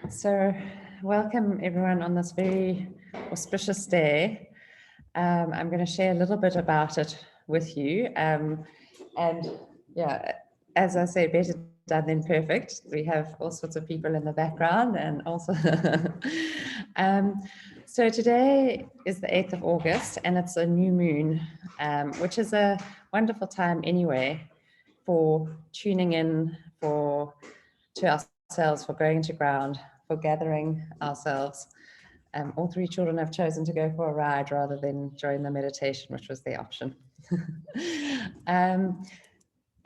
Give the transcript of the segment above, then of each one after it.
So welcome everyone on this very auspicious day. I'm going to share a little bit about it with you. And yeah, as I say, better done than perfect. We have all sorts of people in the background and also. So today is the 8th of August and it's a new moon, which is a wonderful time anyway for tuning in to ourselves, for going to ground, for gathering ourselves. All three children have chosen to go for a ride rather than join the meditation, which was the option.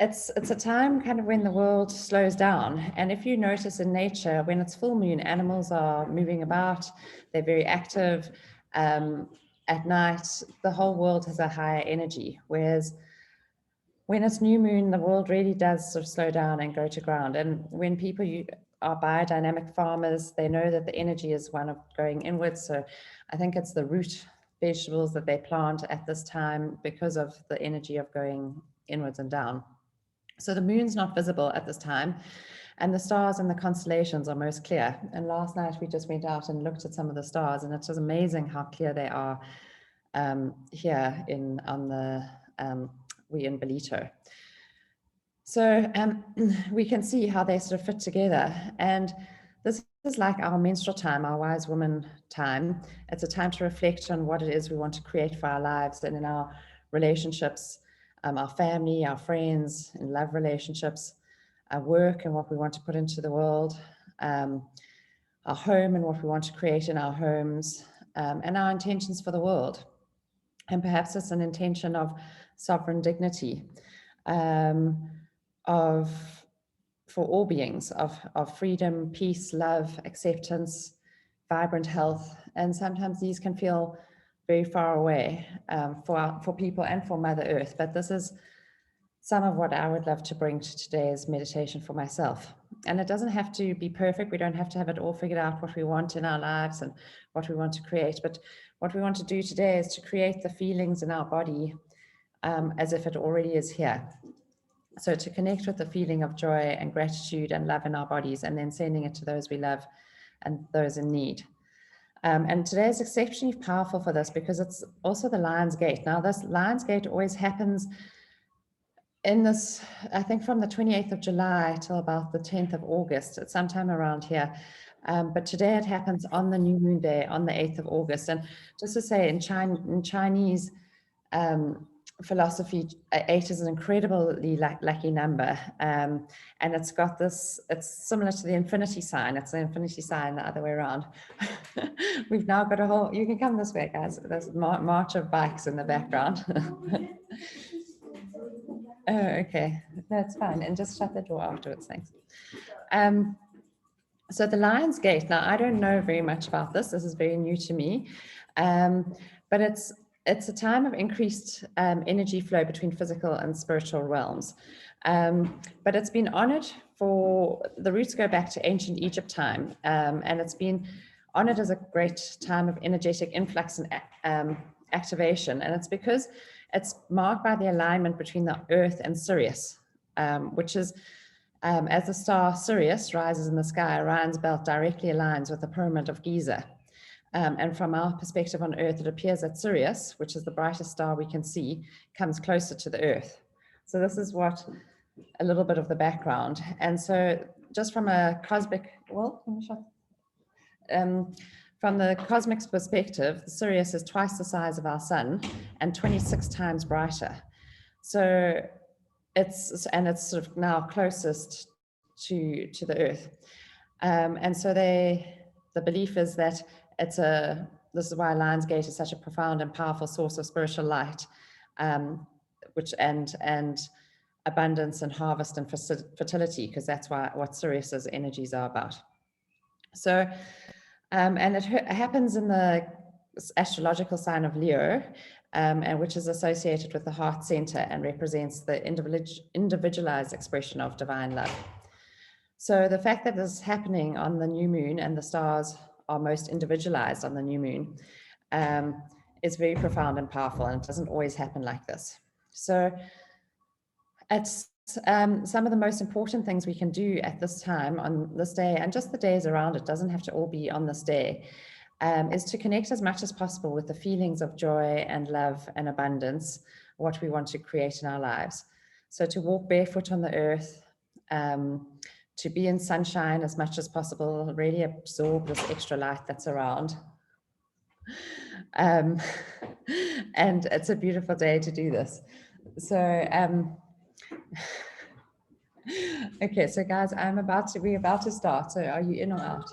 It's a time kind of when the world slows down. And if you notice in nature, when it's full moon, animals are moving about, they're very active. At night, the whole world has a higher energy, whereas when it's new moon, the world really does sort of slow down and go to ground. And when people are biodynamic farmers, they know that the energy is one of going inwards. So I think it's the root vegetables that they plant at this time because of the energy of going inwards and down. So the moon's not visible at this time, and the stars and the constellations are most clear. And last night we just went out and looked at some of the stars, and it was amazing how clear they are here in Ballito. So we can see how they sort of fit together. And this is like our menstrual time, our wise woman time. It's a time to reflect on what it is we want to create for our lives and in our relationships, our family, our friends, and love relationships, our work and what we want to put into the world, our home and what we want to create in our homes, and our intentions for the world. And perhaps it's an intention of sovereign dignity, for all beings, of freedom, peace, love, acceptance, vibrant health. And sometimes these can feel very far away for people and for Mother Earth. But this is some of what I would love to bring to today's meditation for myself. And it doesn't have to be perfect. We don't have to have it all figured out what we want in our lives and what we want to create. But what we want to do today is to create the feelings in our body as if it already is here. So to connect with the feeling of joy and gratitude and love in our bodies, and then sending it to those we love and those in need. And today is exceptionally powerful for this because it's also the Lion's Gate. Now this Lion's Gate always happens in this, I think from the 28th of July till about the 10th of August, it's sometime around here. But today it happens on the new moon day, on the 8th of August. And just to say, in Chinese philosophy, 8 is an incredibly lucky number. And it's got this, it's similar to the infinity sign. It's the infinity sign the other way around. We've now got a whole, you can come this way, guys. There's a march of bikes in the background. Oh, okay, that's fine. And just shut the door afterwards, thanks. So the Lion's Gate, now I don't know very much about this. This is very new to me, but it's a time of increased energy flow between physical and spiritual realms. But it's been honored for, the roots go back to ancient Egypt time, and it's been honored as a great time of energetic influx and activation. And it's because it's marked by the alignment between the Earth and Sirius, which is, as the star Sirius rises in the sky, Orion's belt directly aligns with the Pyramid of Giza. And from our perspective on Earth, it appears that Sirius, which is the brightest star we can see, comes closer to the Earth. So this is what a little bit of the background. And so just from a cosmic, well, let me show. From the cosmic perspective, Sirius is twice the size of our sun and 26 times brighter. So it's sort of now closest to the Earth. And so the belief is that this is why Lion's Gate is such a profound and powerful source of spiritual light, which and abundance and harvest and fertility, because that's what Sirius's energies are about. So, and it happens in the astrological sign of Leo, and which is associated with the heart center and represents the individualized expression of divine love. So the fact that this is happening on the new moon and the stars are most individualized on the new moon is very profound and powerful, and it doesn't always happen like this. So at some of the most important things we can do at this time on this day, and just the days around it, doesn't have to all be on this day, is to connect as much as possible with the feelings of joy and love and abundance, what we want to create in our lives. So to walk barefoot on the earth, to be in sunshine as much as possible, really absorb this extra light that's around. And it's a beautiful day to do this. So, okay, so guys, we're about to start. So are you in or out?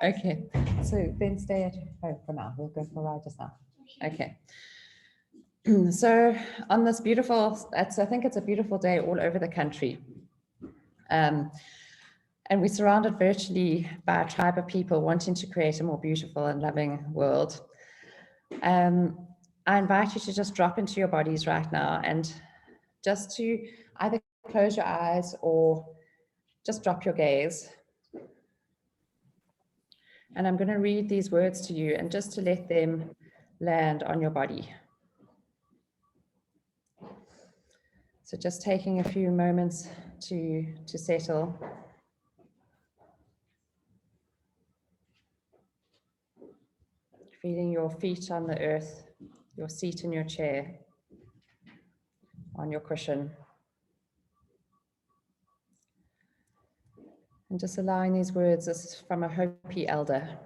Okay, so then stay at home for now. We'll go for a ride just now. Okay. So on this beautiful, I think it's a beautiful day all over the country. And we're surrounded virtually by a tribe of people wanting to create a more beautiful and loving world. I invite you to just drop into your bodies right now and just to either close your eyes or just drop your gaze. And I'm going to read these words to you and just to let them land on your body. So just taking a few moments to settle. Feeling your feet on the earth, your seat in your chair, on your cushion. And just allowing these words, this is from a Hopi elder.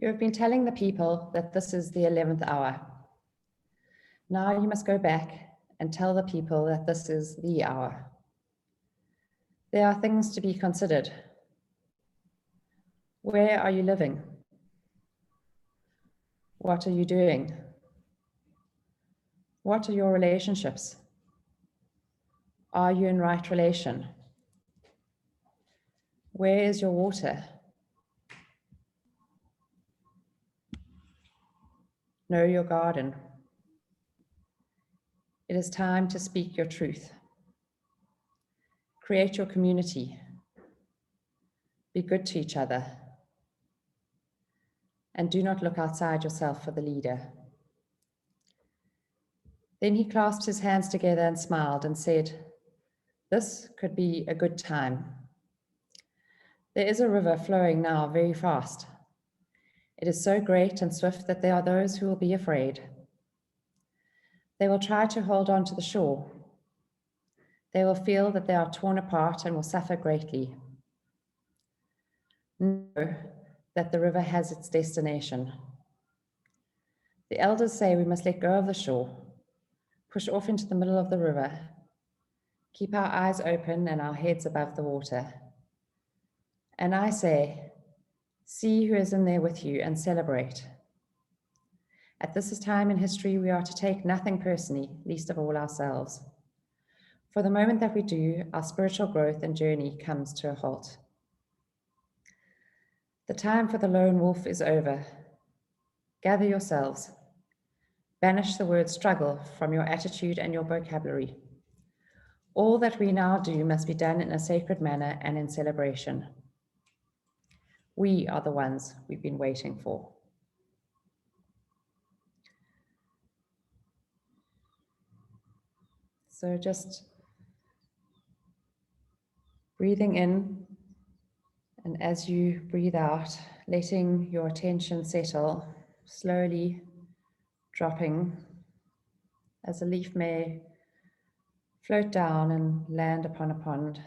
You have been telling the people that this is the 11th hour. Now you must go back and tell the people that this is the hour. There are things to be considered. Where are you living? What are you doing? What are your relationships? Are you in right relation? Where is your water? Know your garden. It is time to speak your truth. Create your community. Be good to each other. And do not look outside yourself for the leader. Then he clasped his hands together and smiled and said, "This could be a good time. There is a river flowing now very fast. It is so great and swift that there are those who will be afraid. They will try to hold on to the shore. They will feel that they are torn apart and will suffer greatly. Know that the river has its destination. The elders say we must let go of the shore, push off into the middle of the river, keep our eyes open and our heads above the water. And I say, see who is in there with you and celebrate. At this time in history, we are to take nothing personally, least of all ourselves. For the moment that we do, our spiritual growth and journey comes to a halt. The time for the lone wolf is over. Gather yourselves. Banish the word struggle from your attitude and your vocabulary. All that we now do must be done in a sacred manner and in celebration. We are the ones we've been waiting for." So just breathing in, and as you breathe out, letting your attention settle, slowly dropping as a leaf may float down and land upon a pond.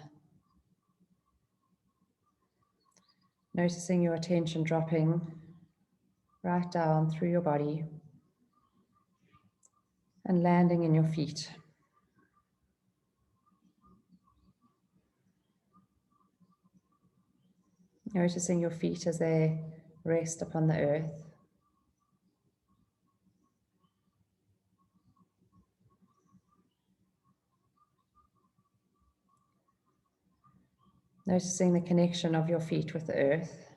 Noticing your attention dropping right down through your body and landing in your feet. Noticing your feet as they rest upon the earth. Noticing the connection of your feet with the earth.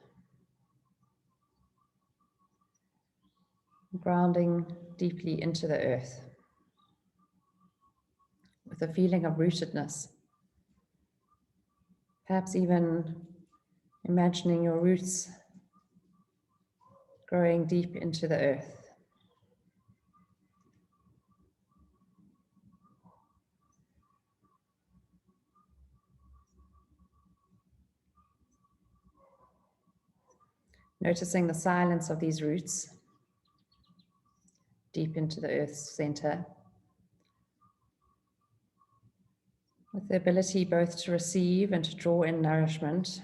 Grounding deeply into the earth. with a feeling of rootedness. Perhaps even imagining your roots growing deep into the earth. Noticing the silence of these roots deep into the earth's center, with the ability both to receive and to draw in nourishment,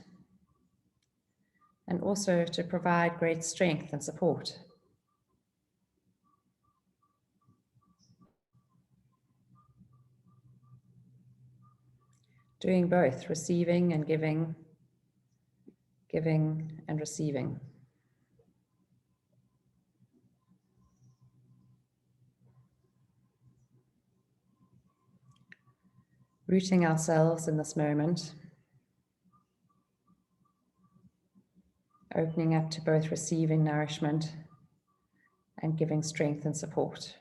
and also to provide great strength and support. Doing both, receiving and giving, giving and receiving. Rooting ourselves in this moment, opening up to both receiving nourishment and giving strength and support.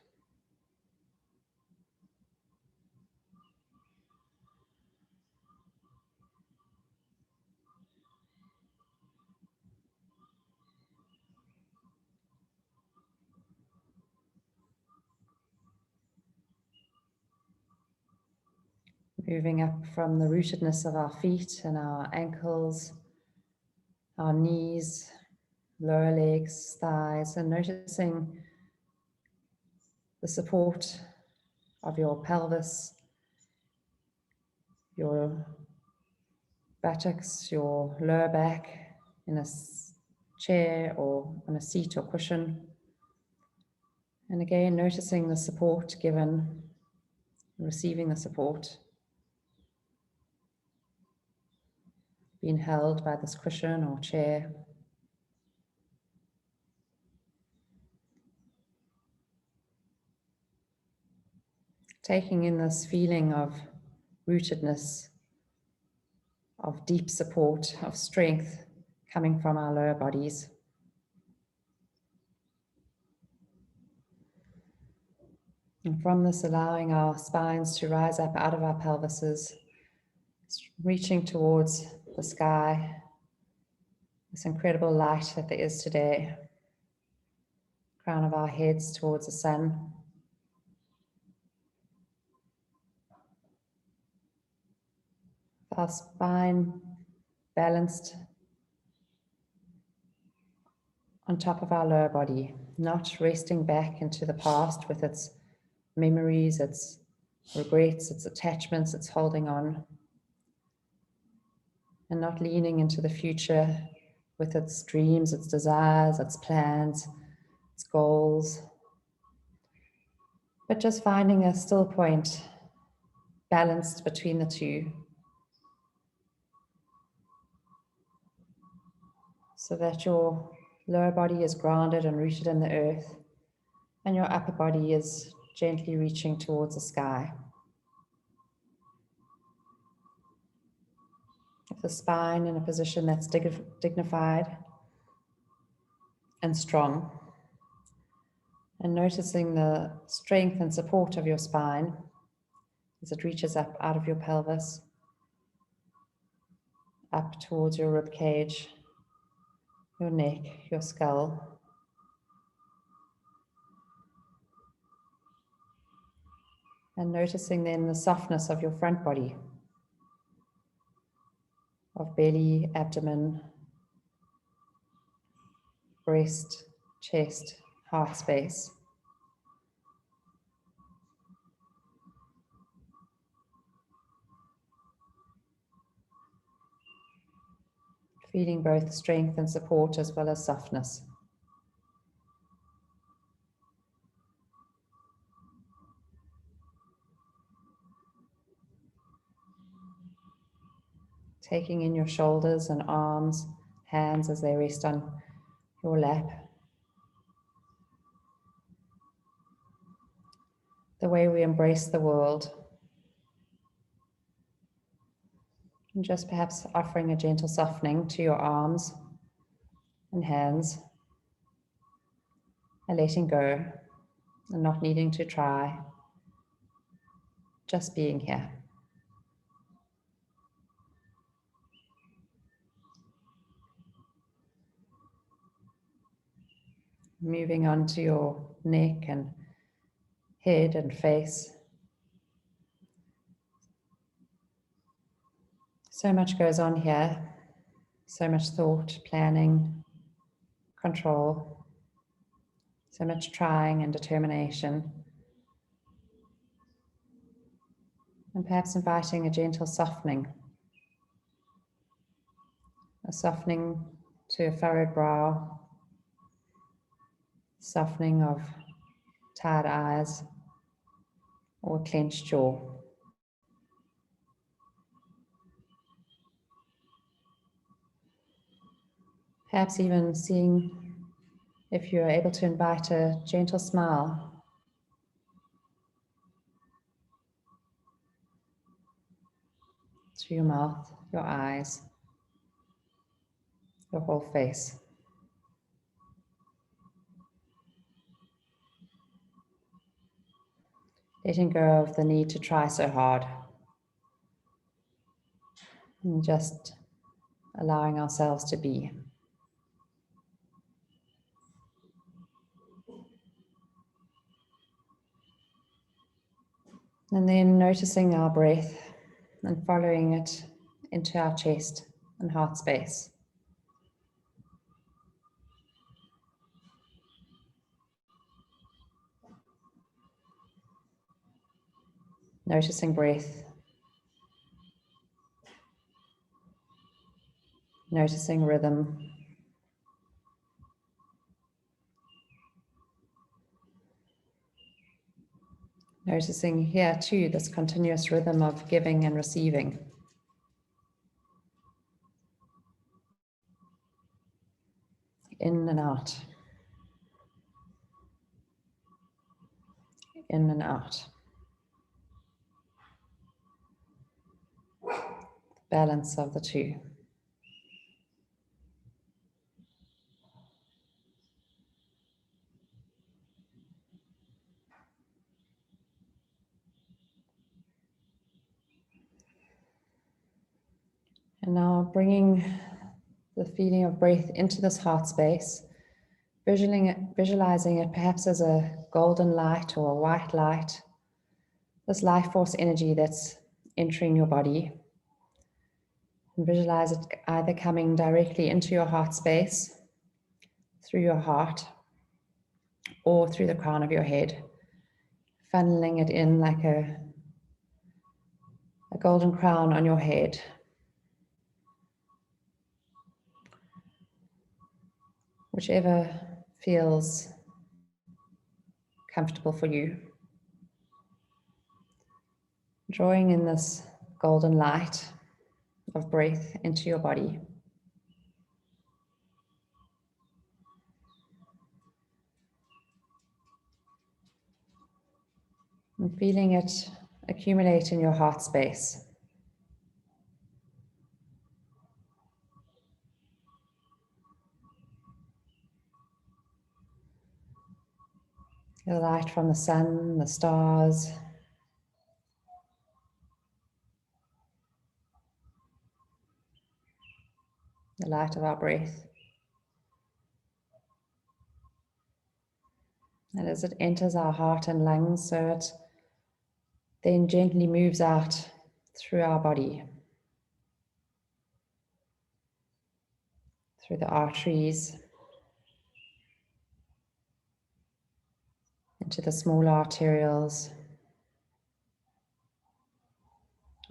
Moving up from the rootedness of our feet and our ankles, our knees, lower legs, thighs, and noticing the support of your pelvis, your buttocks, your lower back in a chair or on a seat or cushion. And again, noticing the support given, receiving the support, being held by this cushion or chair. Taking in this feeling of rootedness, of deep support, of strength coming from our lower bodies. And from this, allowing our spines to rise up out of our pelvises, reaching towards the sky, this incredible light that there is today, crown of our heads towards the sun. Our spine balanced on top of our lower body, not resting back into the past with its memories, its regrets, its attachments, its holding on, and not leaning into the future with its dreams, its desires, its plans, its goals, but just finding a still point balanced between the two, so that your lower body is grounded and rooted in the earth, and your upper body is gently reaching towards the sky. With the spine in a position that's dignified and strong, and noticing the strength and support of your spine as it reaches up out of your pelvis, up towards your rib cage, your neck, your skull. And noticing then the softness of your front body, of belly, abdomen, breast, chest, heart space. Feeling both strength and support as well as softness. Taking in your shoulders and arms, hands as they rest on your lap. The way we embrace the world. And just perhaps offering a gentle softening to your arms and hands, and letting go, and not needing to try just being here. Moving on to your neck and head and face. So much goes on here, so much thought, planning, control, so much trying and determination. And perhaps inviting a gentle softening. A softening to a furrowed brow, softening of tired eyes or clenched jaw. Perhaps even seeing if you're able to invite a gentle smile through your mouth, your eyes, your whole face. Letting go of the need to try so hard. And just allowing ourselves to be. And then noticing our breath and following it into our chest and heart space. Noticing breath. Noticing rhythm. Noticing here too this continuous rhythm of giving and receiving. In and out. In and out. Balance of the two. And now bringing the feeling of breath into this heart space, visualizing it perhaps as a golden light or a white light, this life force energy that's entering your body. And visualize it either coming directly into your heart space, through your heart, or through the crown of your head, funneling it in like a golden crown on your head. Whichever feels comfortable for you. Drawing in this golden light of breath into your body. And feeling it accumulate in your heart space. The light from the sun, the stars, the light of our breath. And as it enters our heart and lungs, so it then gently moves out through our body, through the arteries, into the smaller arterioles,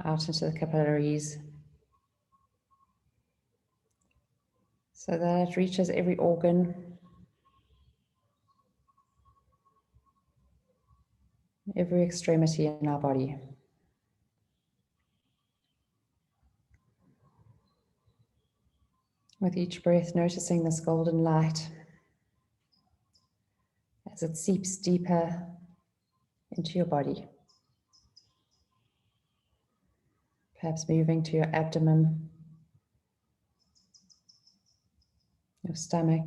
out into the capillaries, so that it reaches every organ, every extremity in our body. With each breath, noticing this golden light as it seeps deeper into your body. Perhaps moving to your abdomen, your stomach,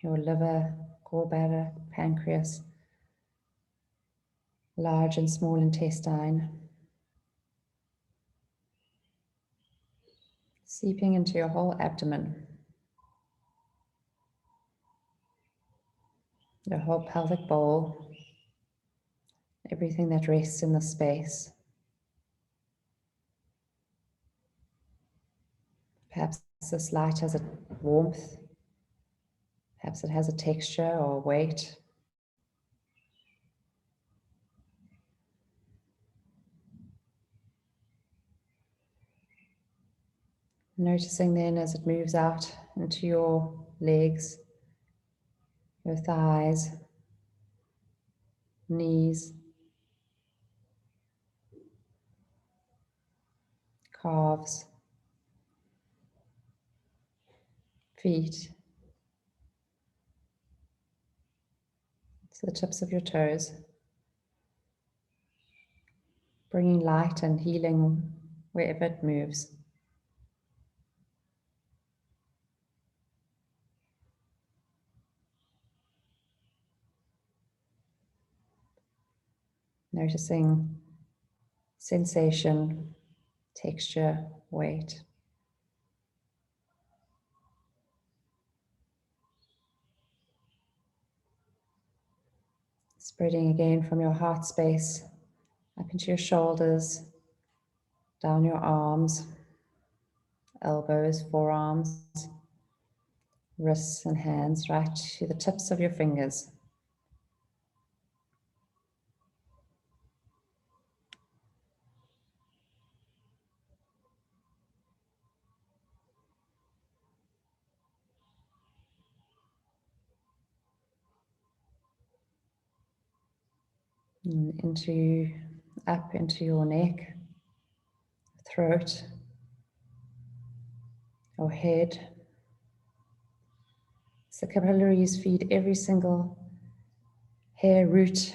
your liver, gallbladder, pancreas, large and small intestine, seeping into your whole abdomen, your whole pelvic bowl, everything that rests in the space. Perhaps this light has a warmth, perhaps it has a texture or weight. Noticing then as it moves out into your legs, your thighs, knees, calves, feet, to the tips of your toes, bringing light and healing wherever it moves. Noticing sensation, texture, weight. Spreading again from your heart space up into your shoulders, down your arms, elbows, forearms, wrists and hands, right to the tips of your fingers. And up into your neck, throat, your head. So the capillaries feed every single hair root.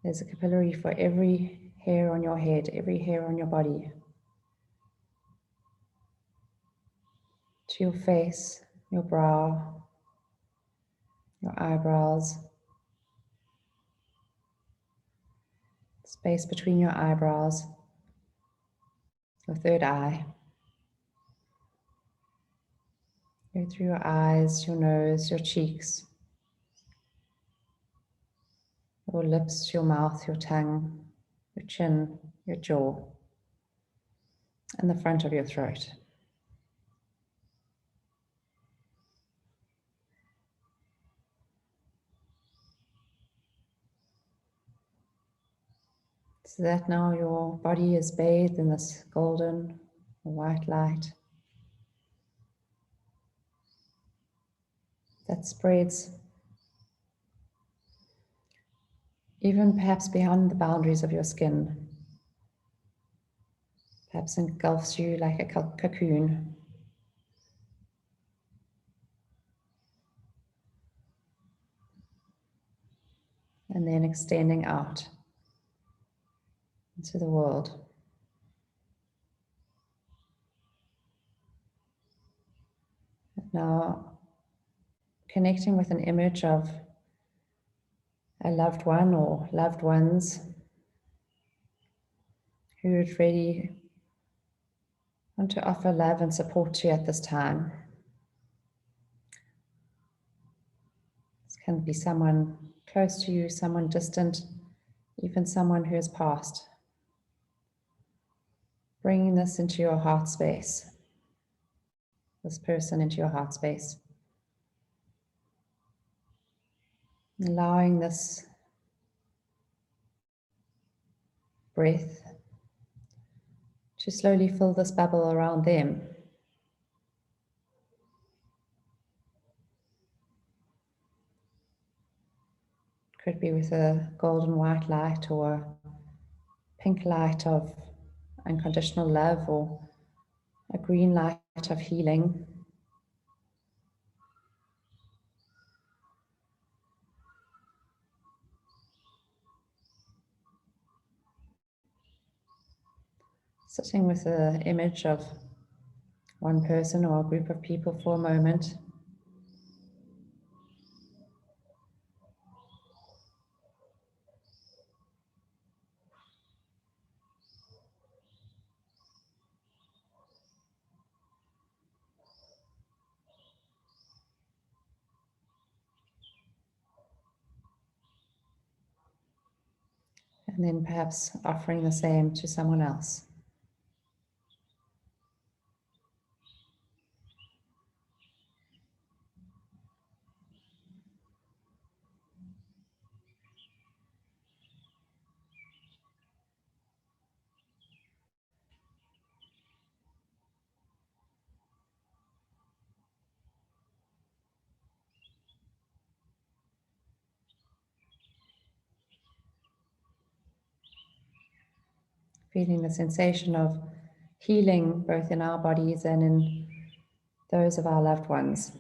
There's a capillary for every hair on your head, every hair on your body. To your face, your brow, your eyebrows, space between your eyebrows, your third eye. Go through your eyes, your nose, your cheeks, your lips, your mouth, your tongue, your chin, your jaw, and the front of your throat. So that now your body is bathed in this golden or white light that spreads even perhaps beyond the boundaries of your skin, perhaps engulfs you like a cocoon. And then extending out into the world. Now, connecting with an image of a loved one or loved ones who would really want to offer love and support to you at this time. This can be someone close to you, someone distant, even someone who has passed. Bringing this into your heart space, this person into your heart space. Allowing this breath to slowly fill this bubble around them. Could be with a golden white light or a pink light of unconditional love or a green light of healing. Sitting with the image of one person or a group of people for a moment. And then perhaps offering the same to someone else. Feeling the sensation of healing both in our bodies and in those of our loved ones.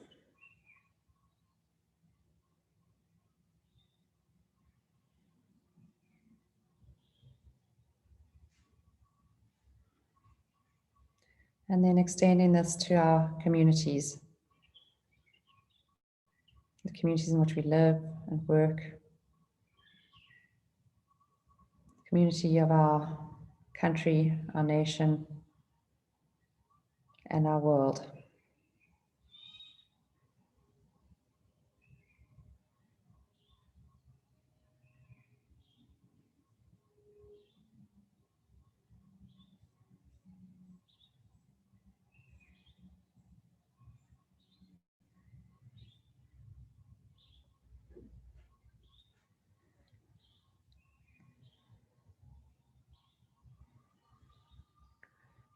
And then extending this to our communities, the communities in which we live and work, community of our country, our nation, and our world.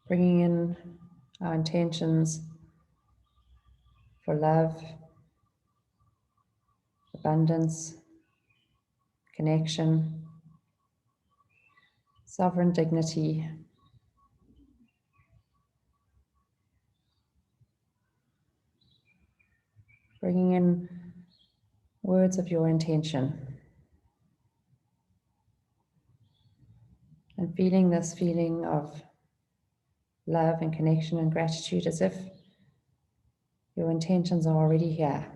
Bringing in our intentions for love, abundance, connection, sovereign dignity, bringing in words of your intention, and feeling this feeling of love and connection and gratitude as if your intentions are already here.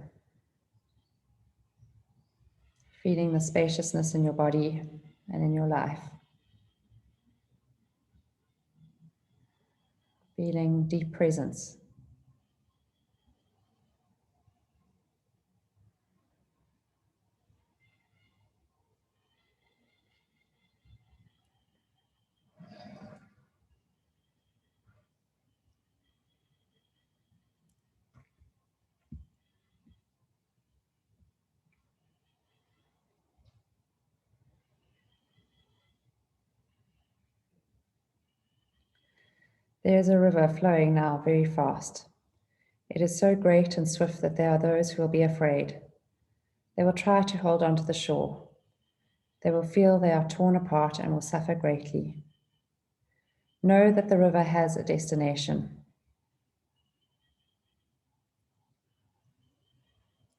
Feeling the spaciousness in your body and in your life. Feeling deep presence. There is a river flowing now very fast. It is so great and swift that there are those who will be afraid. They will try to hold on to the shore. They will feel they are torn apart and will suffer greatly. Know that the river has a destination.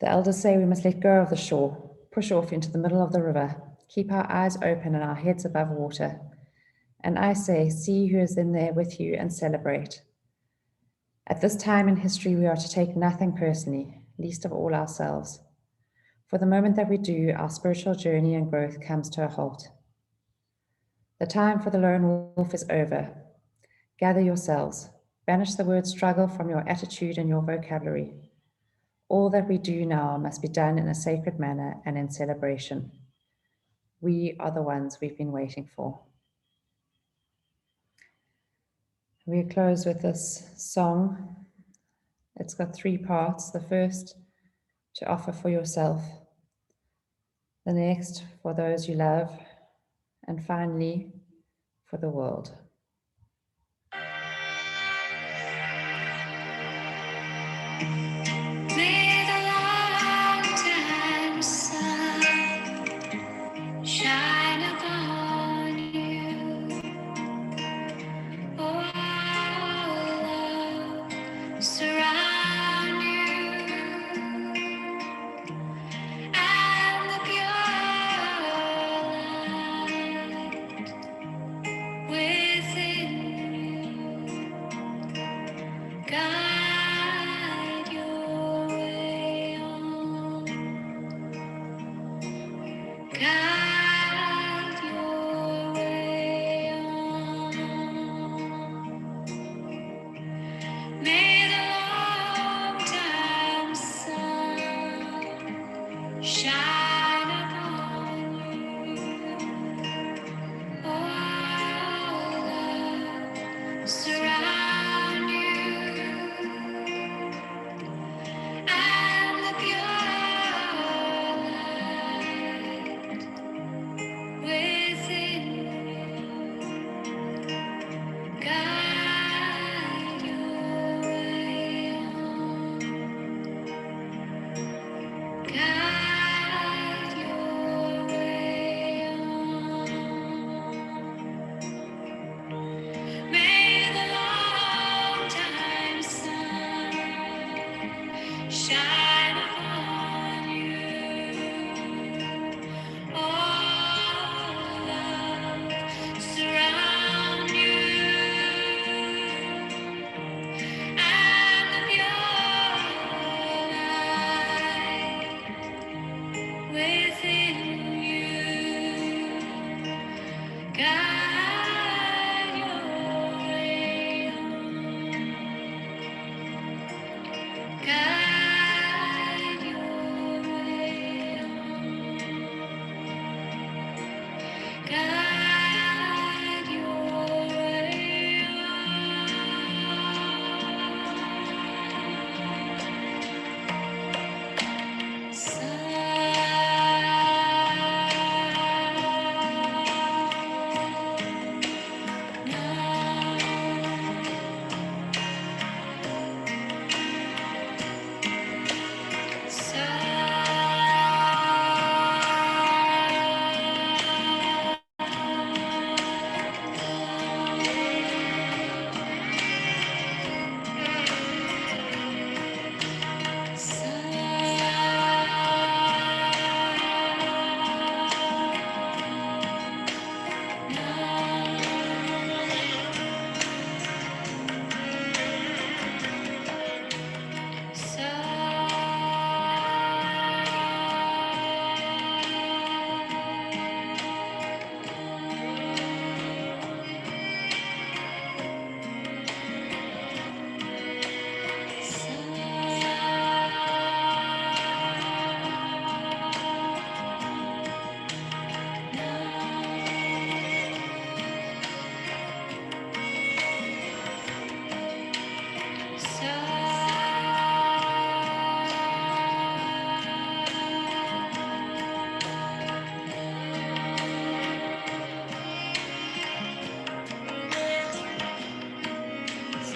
The elders say we must let go of the shore, push off into the middle of the river, keep our eyes open and our heads above water. And I say, see who is in there with you and celebrate. At this time in history, we are to take nothing personally, least of all ourselves. For the moment that we do, our spiritual journey and growth comes to a halt. The time for the lone wolf is over. Gather yourselves. Banish the word struggle from your attitude and your vocabulary. All that we do now must be done in a sacred manner and in celebration. We are the ones we've been waiting for. We close with this song. It's got 3 parts. The first, to offer for yourself. The next, for those you love. And finally, for the world. May the long-time sun shine upon you. Oh, love surround you, and the pure light within you guide your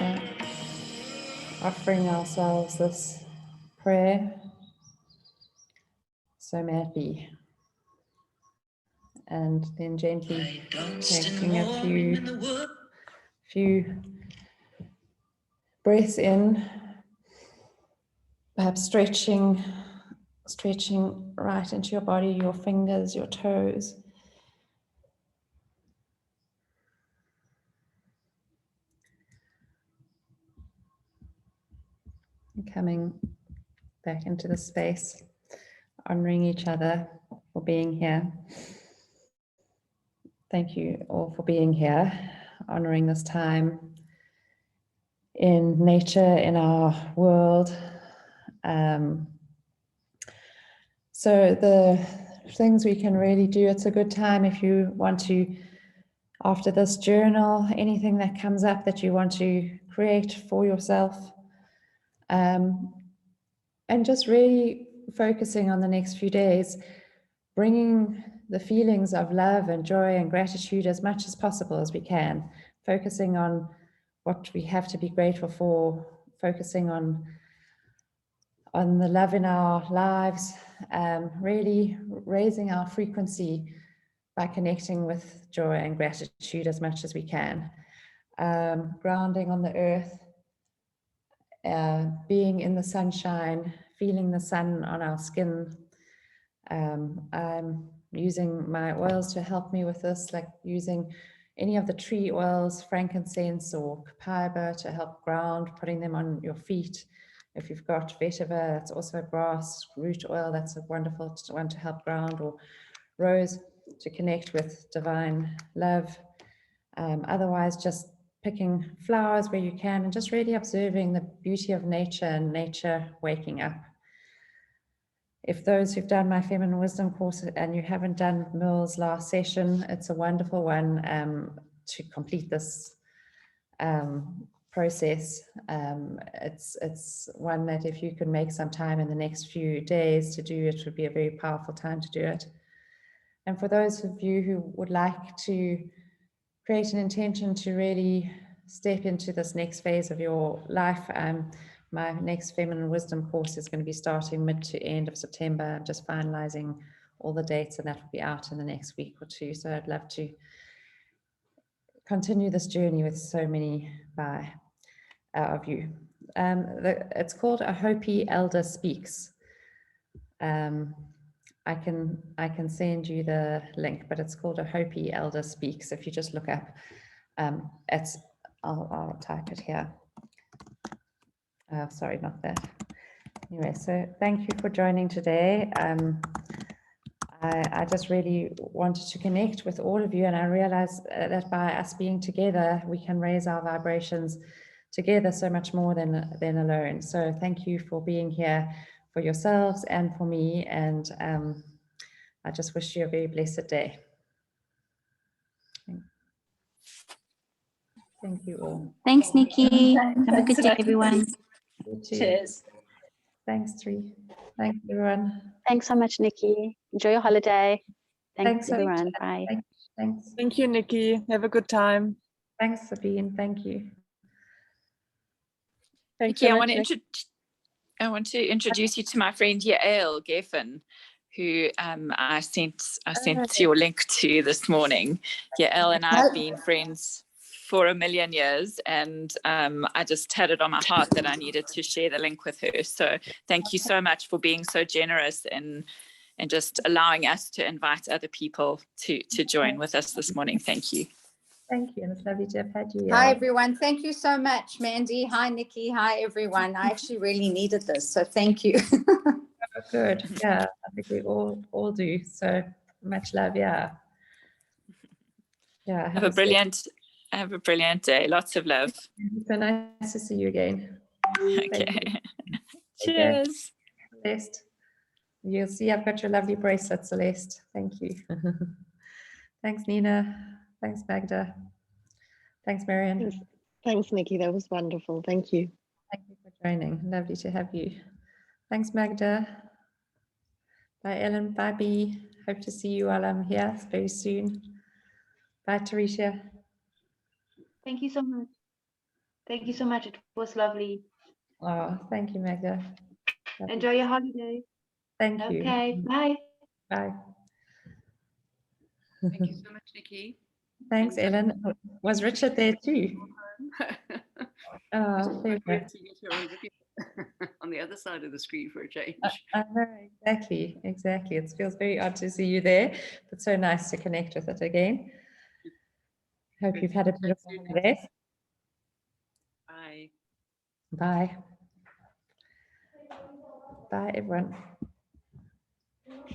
So offering ourselves this prayer, so may it be. And then gently taking a few breaths in, perhaps stretching right into your body, your fingers, your toes. And coming back into the space, honoring each other for being here. Thank you all for being here, honoring this time in nature, in our world. So the things we can really do, it's a good time if you want to, after this, journal anything that comes up that you want to create for yourself. And just really focusing on the next few days, bringing the feelings of love and joy and gratitude as much as possible as we can, focusing on what we have to be grateful for, focusing on the love in our lives, really raising our frequency by connecting with joy and gratitude as much as we can, grounding on the earth, being in the sunshine, feeling the sun on our skin. I'm using my oils to help me with this, like using any of the tree oils, frankincense or copaiba to help ground, putting them on your feet. If you've got vetiver, that's also a grass root oil, that's a wonderful one to help ground, or rose to connect with divine love. Otherwise, just picking flowers where you can and just really observing the beauty of nature and nature waking up. If those who've done my Feminine Wisdom course and you haven't done Mill's last session, it's a wonderful one to complete this process. It's one that if you can make some time in the next few days to do, it would be a very powerful time to do it. And for those of you who would like to create an intention to really step into this next phase of your life, my next Feminine Wisdom course is going to be starting mid to end of September. I'm just finalizing all the dates, and that will be out in the next week or two. So I'd love to continue this journey with so many of you. It's called A Hopi Elder Speaks. I can send you the link, but it's called A Hopi Elder Speaks. If you just look up, I'll type it here. Sorry, not that. Anyway, so thank you for joining today. I just really wanted to connect with all of you, and I realized that by us being together, we can raise our vibrations together so much more than alone. So thank you for being here for yourselves and for me, and I just wish you a very blessed day. Thank you all. Thanks, Nikki. Have a good day, everyone. You too. Cheers. Thanks, Tree. Thanks, everyone. Thanks so much, Nikki. Enjoy your holiday. Thanks, so much. everyone. Bye. Thanks. Thank you, Nikki. Have a good time. Thanks, Sabine. Thank you. Thanks Nikki, so I much, want to introduce you to my friend Yael Geffen, who I sent your link to this morning. Yael and I have been friends for a million years, and I just had it on my heart that I needed to share the link with her. So thank you so much for being so generous and just allowing us to invite other people to join with us this morning. Thank you. Thank you, and it's lovely to have had you. Hi, Yael. everyone. Thank you so much, Mandy. Hi, Nikki. Hi, everyone. I actually really needed this, so thank you. Good. Yeah, I think we all do. So much love. Yeah. Yeah. Have a brilliant day. Lots of love. So nice to see you again. Okay. Take care. Cheers. Celeste. You'll see I've got your lovely bracelet, Celeste. Thank you. Thanks, Nina. Thanks, Magda. Thanks, Marion. Thanks, Nikki. That was wonderful. Thank you. Thank you for joining. Lovely to have you. Thanks, Magda. Bye, Ellen. Bye, Bea. Hope to see you while I'm here very soon. Bye, Teresa. Thank you so much. Thank you so much. It was lovely. Oh, thank you, Magda. Lovely. Enjoy your holiday. Thank you. Okay, bye. Bye. Thank you so much, Nikki. Thanks, Ellen. Was Richard there too? Oh, Weird favorite. to get her on video on the other side of the screen for a change. I know, exactly. It feels very odd to see you there, but so nice to connect with it again. Hope you've had a beautiful holiday. Bye. Bye. Bye, everyone.